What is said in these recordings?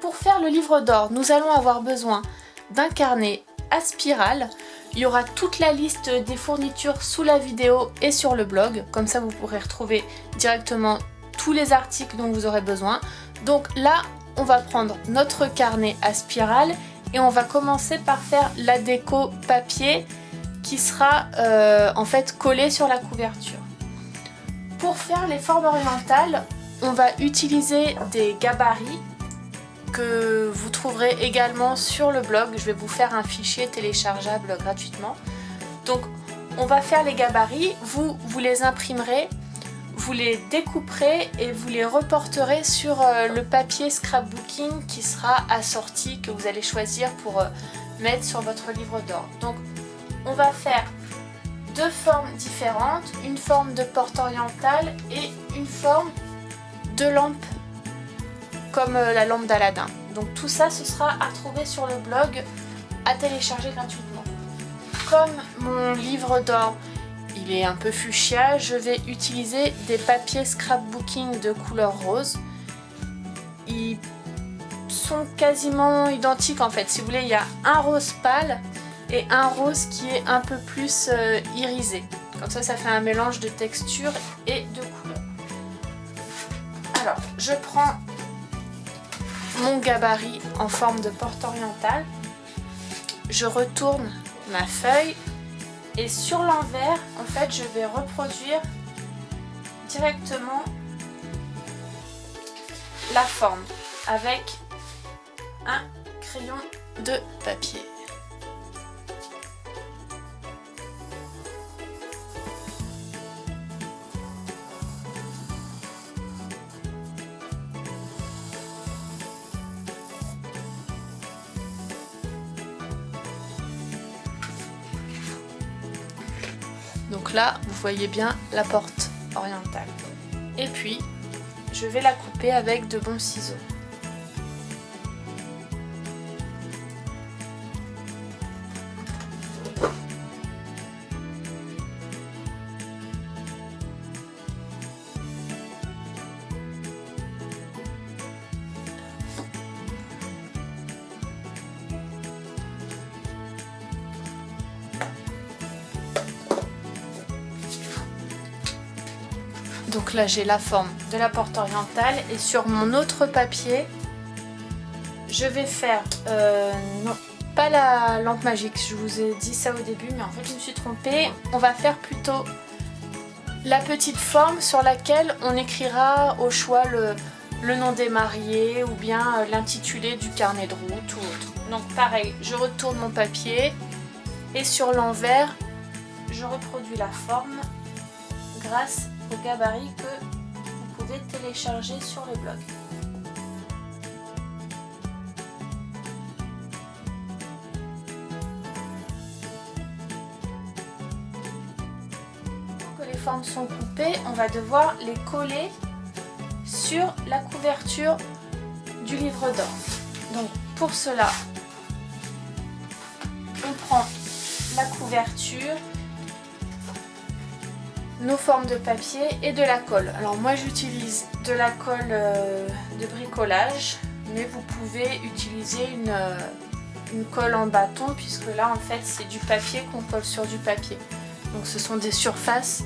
pour faire le livre d'or, nous allons avoir besoin d'un carnet à spirale. Il y aura toute la liste des fournitures sous la vidéo et sur le blog. Comme ça, vous pourrez retrouver directement tous les articles dont vous aurez besoin. Donc là, on va prendre notre carnet à spirale et on va commencer par faire la déco papier qui sera en fait collée sur la couverture. Pour faire les formes orientales, on va utiliser des gabarits que vous trouverez également sur le blog. Je vais vous faire un fichier téléchargeable gratuitement. Donc on va faire les gabarits, vous les imprimerez, vous les découperez et vous les reporterez sur le papier scrapbooking qui sera assorti, que vous allez choisir pour mettre sur votre livre d'or. Donc on va faire deux formes différentes, une forme de porte orientale et une forme de lampe comme la lampe d'Aladin. Donc tout ça, ce sera à retrouver sur le blog, à télécharger gratuitement. Comme mon livre d'or, il est un peu fuchsia, je vais utiliser des papiers scrapbooking de couleur rose. Ils sont quasiment identiques en fait. Si vous voulez, il y a un rose pâle et un rose qui est un peu plus irisé. Comme ça, ça fait un mélange de texture et de couleurs. Alors, je prends mon gabarit en forme de porte orientale. Je retourne ma feuille et sur l'envers, en fait, je vais reproduire directement la forme avec un crayon de papier. Donc là, vous voyez bien la porte orientale. Et puis, je vais la couper avec de bons ciseaux. Donc là j'ai la forme de la porte orientale et sur mon autre papier je vais faire, non pas la lampe magique, je vous ai dit ça au début mais en fait je me suis trompée. On va faire plutôt la petite forme sur laquelle on écrira au choix le nom des mariés ou bien l'intitulé du carnet de route ou autre. Donc pareil, je retourne mon papier et sur l'envers je reproduis la forme grâce au gabarit que vous pouvez télécharger sur le blog. Quand les formes sont coupées, on va devoir les coller sur la couverture du livre d'or. Donc pour cela, on prend la couverture, nos formes de papier et de la colle. Alors moi j'utilise de la colle de bricolage, mais vous pouvez utiliser une colle en bâton puisque là en fait c'est du papier qu'on colle sur du papier. Donc ce sont des surfaces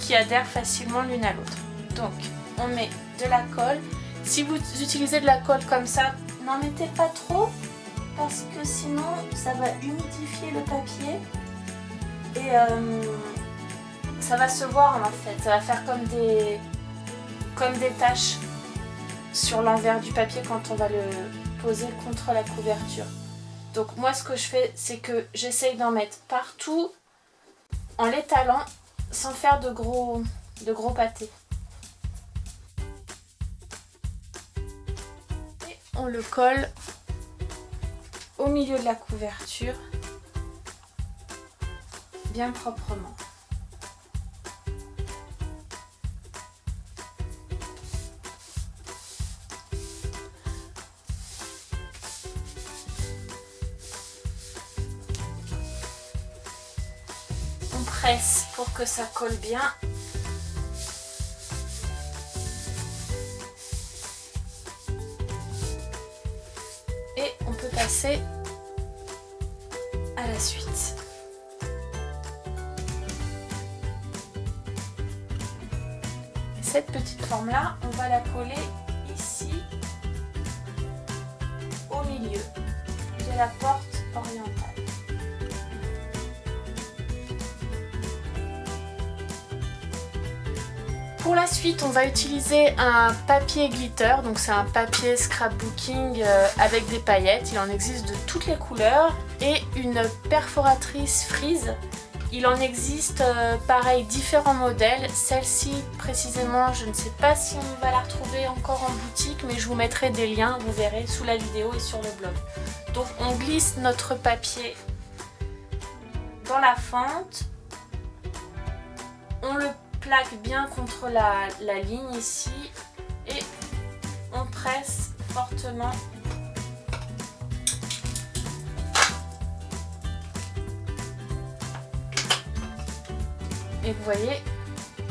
qui adhèrent facilement l'une à l'autre. Donc on met de la colle. Si vous utilisez de la colle comme ça, n'en mettez pas trop parce que sinon ça va humidifier le papier. Et ça va se voir en fait, ça va faire comme des taches sur l'envers du papier quand on va le poser contre la couverture. Donc moi ce que je fais, c'est que j'essaye d'en mettre partout en l'étalant sans faire de gros pâtés. Et on le colle au milieu de la couverture. Bien proprement. On presse pour que ça colle bien. passer à la suite. Et cette petite forme là, on va la coller ici au milieu de la porte orientale. Pour la suite, on va utiliser un papier glitter, donc c'est un papier scrapbooking avec des paillettes, il en existe de toutes les couleurs, et une perforatrice frise. Il en existe pareil différents modèles, celle-ci précisément je ne sais pas si on va la retrouver encore en boutique, mais je vous mettrai des liens, vous verrez sous la vidéo et sur le blog. Donc on glisse notre papier dans la fente, on le plaque bien contre la ligne ici et on presse fortement et vous voyez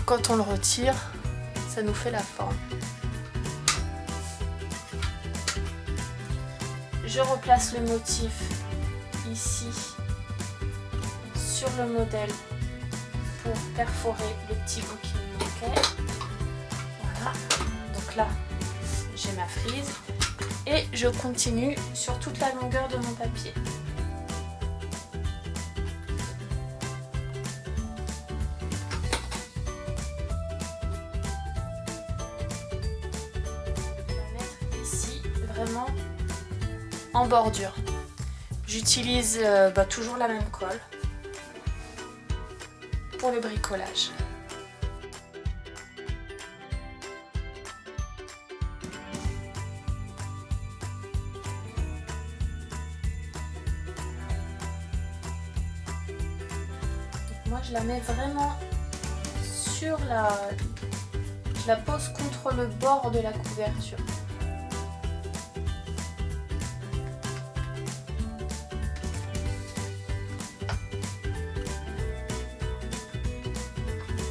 quand on le retire ça nous fait la forme. Je replace le motif ici sur le modèle pour perforer le petit bout qui me manquait. Voilà, donc là j'ai ma frise et je continue sur toute la longueur de mon papier. Je vais mettre ici vraiment en bordure. J'utilise toujours la même colle pour le bricolage. Donc moi je la mets vraiment sur je la pose contre le bord de la couverture.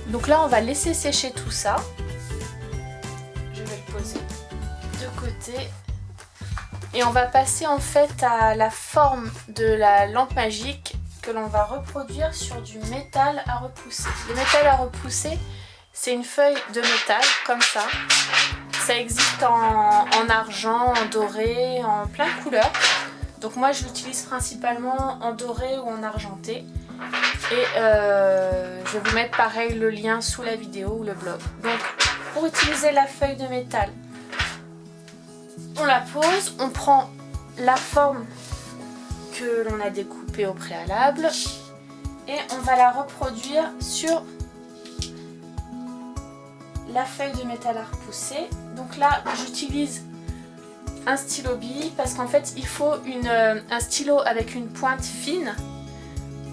Donc là on va laisser sécher tout ça. Je vais le poser de côté. Et on va passer en fait à la forme de la lampe magique que l'on va reproduire sur du métal à repousser. Le métal à repousser, c'est une feuille de métal comme ça. Ça existe en argent, en doré, en plein de couleurs. Donc moi je l'utilise principalement en doré ou en argenté. Et je vais vous mettre pareil le lien sous la vidéo ou le blog. Donc pour utiliser la feuille de métal, on la pose, on prend la forme que l'on a découpée au préalable et on va la reproduire sur la feuille de métal à repousser. Donc là j'utilise un stylo bille parce qu'en fait il faut un stylo avec une pointe fine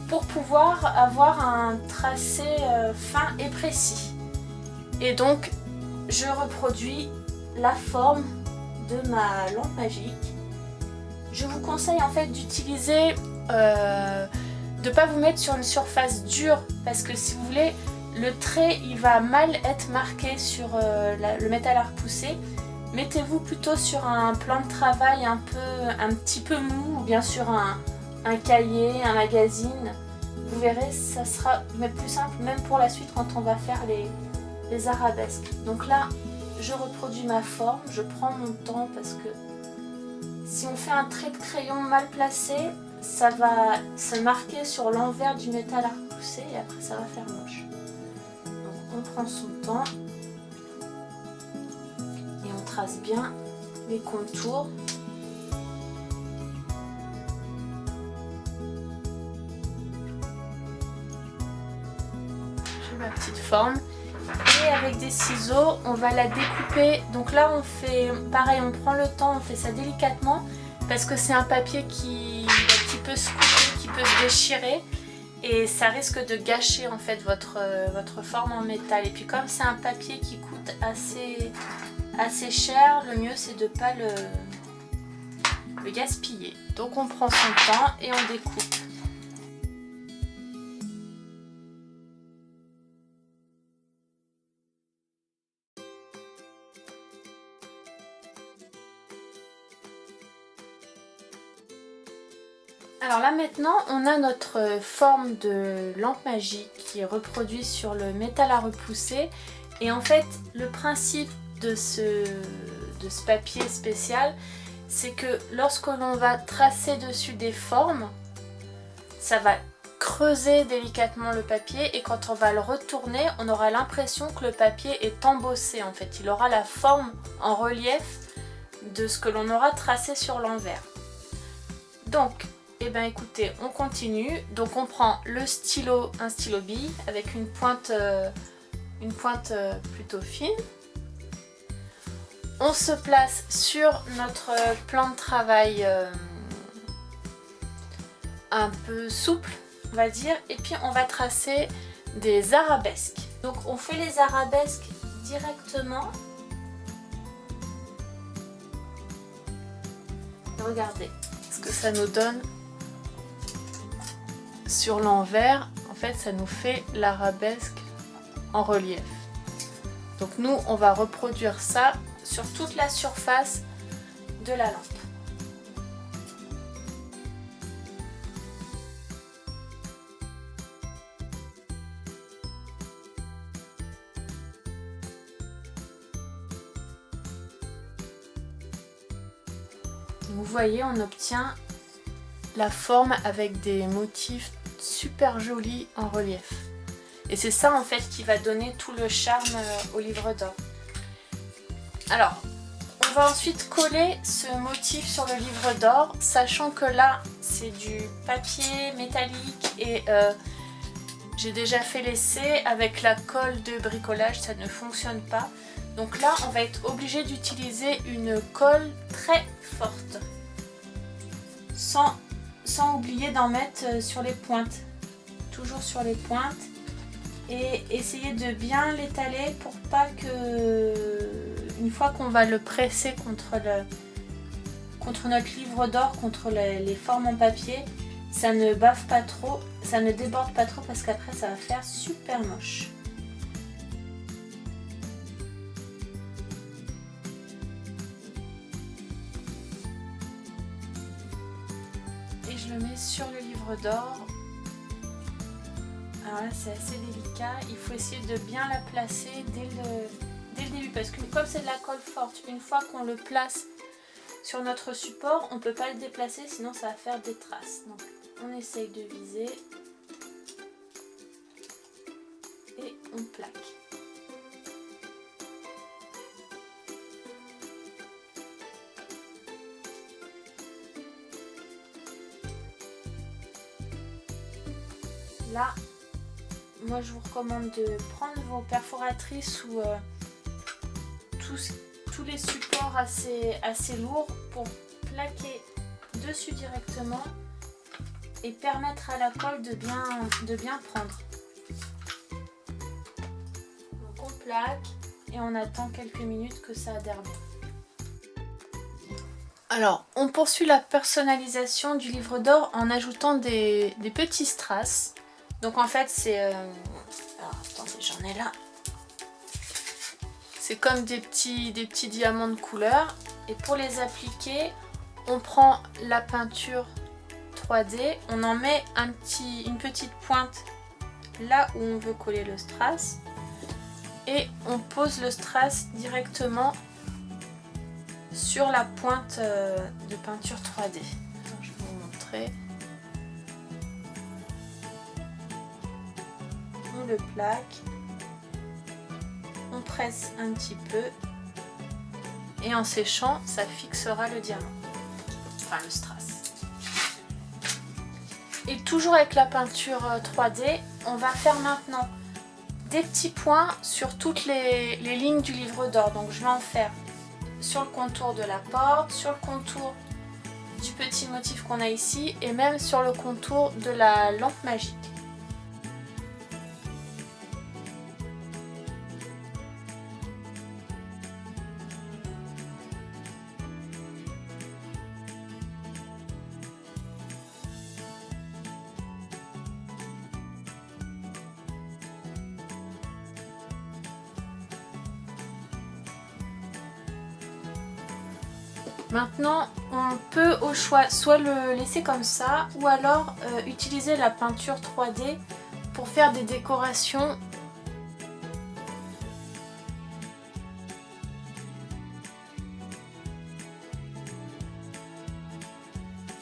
pour pouvoir avoir un tracé fin et précis. Et donc je reproduis la forme de ma lampe magique. Je vous conseille en fait d'utiliser, de ne pas vous mettre sur une surface dure parce que si vous voulez le trait il va mal être marqué sur le métal à repousser. Mettez-vous plutôt sur un plan de travail un petit peu mou ou bien sur un cahier, un magazine. Vous verrez, ça sera plus simple même pour la suite quand on va faire les arabesques. Donc là, je reproduis ma forme, je prends mon temps parce que si on fait un trait de crayon mal placé, ça va se marquer sur l'envers du métal à repousser et après ça va faire moche. Donc on prend son temps et on trace bien les contours. Ma petite forme et avec des ciseaux on va la découper. Donc là on fait pareil, on prend le temps, on fait ça délicatement parce que c'est un papier qui peut se couper, qui peut se déchirer et ça risque de gâcher en fait votre forme en métal. Et puis comme c'est un papier qui coûte assez cher, le mieux c'est de ne pas le gaspiller. Donc on prend son temps et on découpe. Alors là maintenant, on a notre forme de lampe magique qui est reproduite sur le métal à repousser. Et en fait, le principe de ce papier spécial, c'est que lorsque l'on va tracer dessus des formes, ça va creuser délicatement le papier et quand on va le retourner, on aura l'impression que le papier est embossé en fait. Il aura la forme en relief de ce que l'on aura tracé sur l'envers. Donc, eh bien écoutez, on continue. Donc on prend le stylo, un stylo bille avec une pointe plutôt fine. On se place sur notre plan de travail un peu souple, on va dire, et puis on va tracer des arabesques. Donc on fait les arabesques directement. Regardez ce que ça nous donne sur l'envers. En fait, ça nous fait l'arabesque en relief. Donc nous, on va reproduire ça sur toute la surface de la lampe. Vous voyez, on obtient la forme avec des motifs super jolis en relief. Et c'est ça en fait qui va donner tout le charme au livre d'or. Alors, on va ensuite coller ce motif sur le livre d'or, sachant que là c'est du papier métallique et j'ai déjà fait l'essai avec la colle de bricolage, ça ne fonctionne pas. Donc là on va être obligé d'utiliser une colle très forte, sans oublier d'en mettre sur les pointes, toujours sur les pointes. Et essayer de bien l'étaler pour pas que, une fois qu'on va le presser contre notre livre d'or, contre les formes en papier, ça ne bave pas trop, ça ne déborde pas trop parce qu'après ça va faire super moche. Et je le mets sur le livre d'or. Alors là c'est assez délicat, il faut essayer de bien la placer dès le début parce que comme c'est de la colle forte, une fois qu'on le place sur notre support, on ne peut pas le déplacer sinon ça va faire des traces. Donc on essaye de viser et on plaque. Là, moi je vous recommande de prendre vos perforatrices ou tous les supports assez lourds pour plaquer dessus directement et permettre à la colle de bien prendre. Donc on plaque et on attend quelques minutes que ça adhère bien. Alors on poursuit la personnalisation du livre d'or en ajoutant des petits strass. Donc en fait c'est... alors attendez, j'en ai là. C'est comme des petits diamants de couleur. Et pour les appliquer, on prend la peinture 3D, on en met une petite pointe là où on veut coller le strass. Et on pose le strass directement sur la pointe de peinture 3D. Alors, je vais vous montrer. On le plaque, on presse un petit peu et en séchant ça fixera le diamant, enfin le strass. Et toujours avec la peinture 3D, on va faire maintenant des petits points sur toutes les lignes du livre d'or. Donc je vais en faire sur le contour de la porte, sur le contour du petit motif qu'on a ici et même sur le contour de la lampe magique. Maintenant, on peut au choix soit le laisser comme ça ou alors utiliser la peinture 3D pour faire des décorations.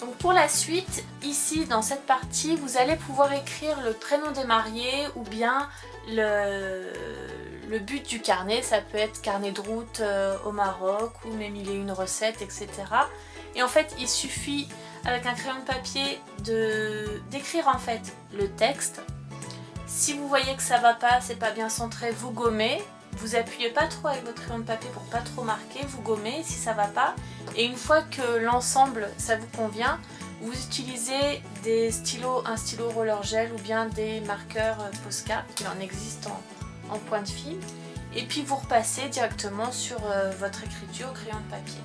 Donc pour la suite, ici dans cette partie, vous allez pouvoir écrire le prénom des mariés ou bien le but du carnet. Ça peut être carnet de route au Maroc ou même il y a une recette, etc. Et en fait, il suffit avec un crayon de papier d'écrire en fait le texte. Si vous voyez que ça va pas, c'est pas bien centré, vous gommez. Vous appuyez pas trop avec votre crayon de papier pour pas trop marquer, vous gommez si ça va pas. Et une fois que l'ensemble ça vous convient, vous utilisez un stylo roller gel ou bien des marqueurs Posca, il en existe en point de film. Et puis vous repassez directement sur votre écriture au crayon de papier.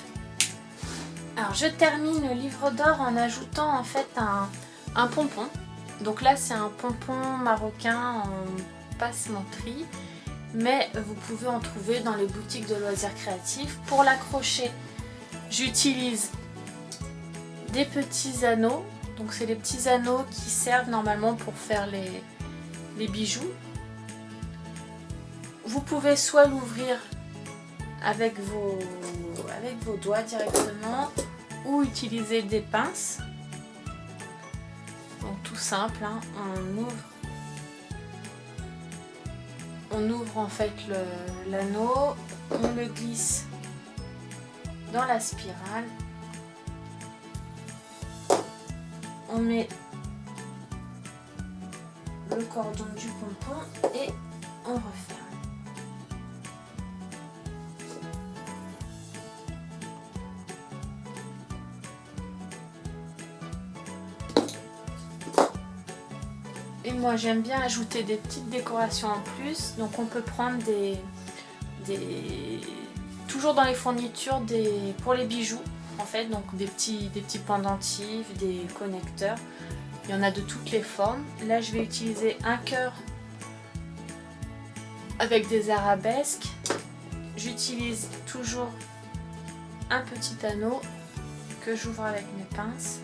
Alors je termine le livre d'or en ajoutant en fait un pompon. Donc là c'est un pompon marocain en passementerie. Mais vous pouvez en trouver dans les boutiques de loisirs créatifs. Pour l'accrocher, j'utilise des petits anneaux. Donc c'est les petits anneaux qui servent normalement pour faire les bijoux. Vous pouvez soit l'ouvrir avec vos doigts directement ou utiliser des pinces. Donc tout simple, hein, on ouvre en fait l'anneau, on le glisse dans la spirale, on met le cordon du pompon et on referme. Et moi j'aime bien ajouter des petites décorations en plus, donc on peut prendre toujours dans les fournitures pour les bijoux en fait, donc des petits pendentifs, des connecteurs, il y en a de toutes les formes. Là je vais utiliser un cœur avec des arabesques, j'utilise toujours un petit anneau que j'ouvre avec mes pinces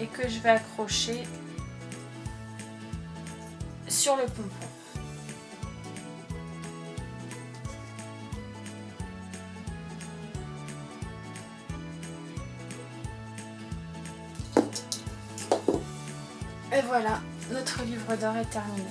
et que je vais accrocher sur le pompon. Et voilà, notre livre d'or est terminé.